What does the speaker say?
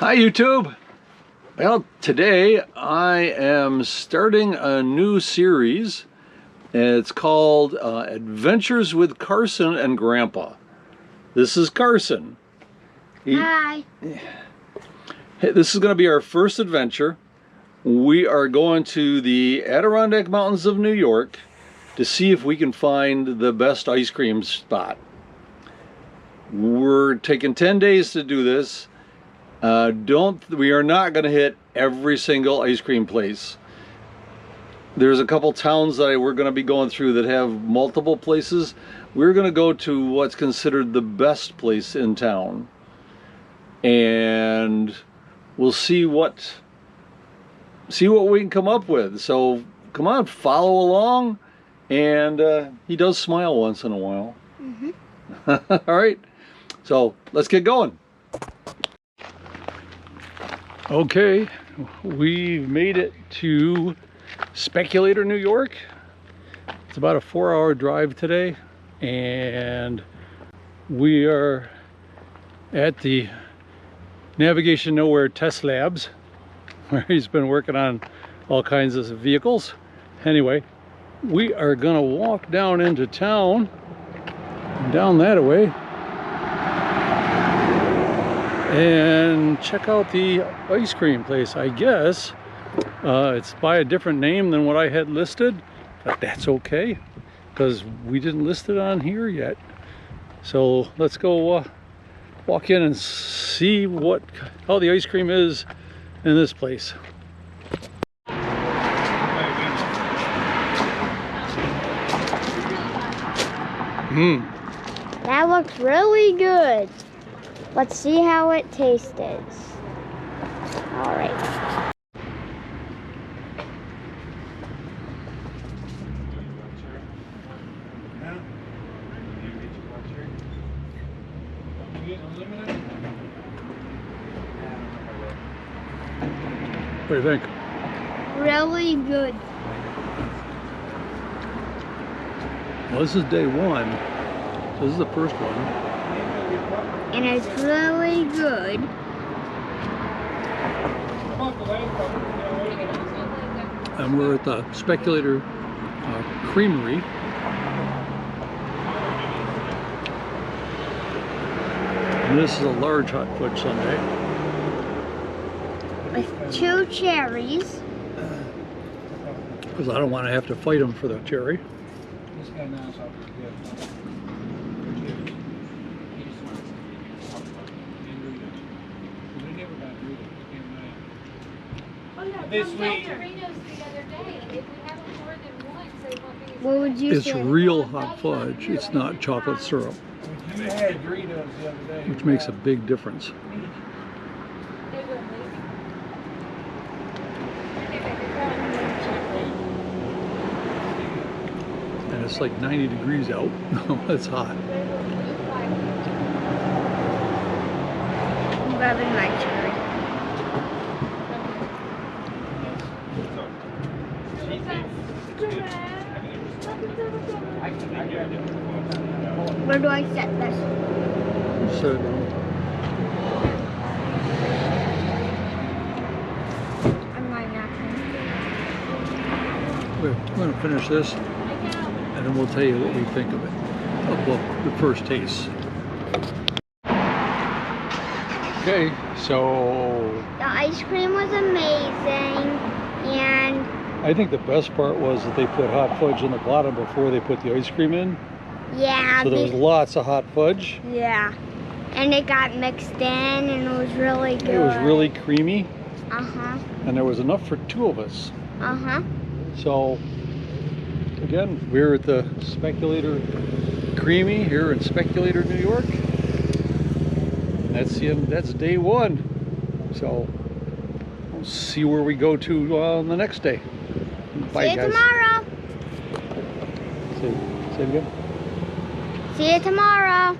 Hi YouTube! Well, today I am starting a new series. It's called Adventures with Carson and Grandpa. This is Carson. Hi. Hey, this is going to be our first adventure. We are going to the Adirondack Mountains of New York to see if we can find the best ice cream spot. We're taking 10 days to do this. We are not going to hit every single ice cream place. There's a couple towns that we're going to be going through that have multiple places. We're going to go to what's considered the best place in town, and we'll see what we can come up with. So come on, follow along. And he does smile once in a while. Mm-hmm. All right, so let's get going. Okay, we've made it to Speculator, New York. It's about a 4-hour drive today, and we are at the Navigation Nowhere Test Labs, where he's been working on all kinds of vehicles. Anyway, we are gonna walk down into town, down that way, and check out the ice cream place. I guess it's by a different name than what I had listed, but that's okay because we didn't list it on here yet. So let's go walk in and see how the ice cream is in this place. That looks really good. Let's see how it tastes. All right. What do you think? Really good. Well, this is day one. This is the first one. And it's really good. And we're at the Speculator Creamery. And this is a large hot fudge sundae. With 2 cherries. Because I don't want to have to fight them for the cherry. What would you say? It's real hot fudge. It's not chocolate syrup, which makes a big difference. And it's like 90 degrees out. It's hot. I'm grabbing my cherry. Where do I set this? Set it down. On my napkin. We're going to finish this, and then we'll tell you what we think of it. Well, the first taste. Okay, so The ice cream was amazing, and I think the best part was that they put hot fudge in the bottom before they put the ice cream in. yeah, So there was lots of hot fudge. yeah, and it got mixed in, and it was really good. It was really creamy. Uh-huh. And there was enough for 2 of us. Uh-huh. So again, we're at the Speculator Creamy here in Speculator, New York. That's day 1. So we'll see where we go to on the next day. Bye, See you guys. tomorrow. Say it again. See you tomorrow.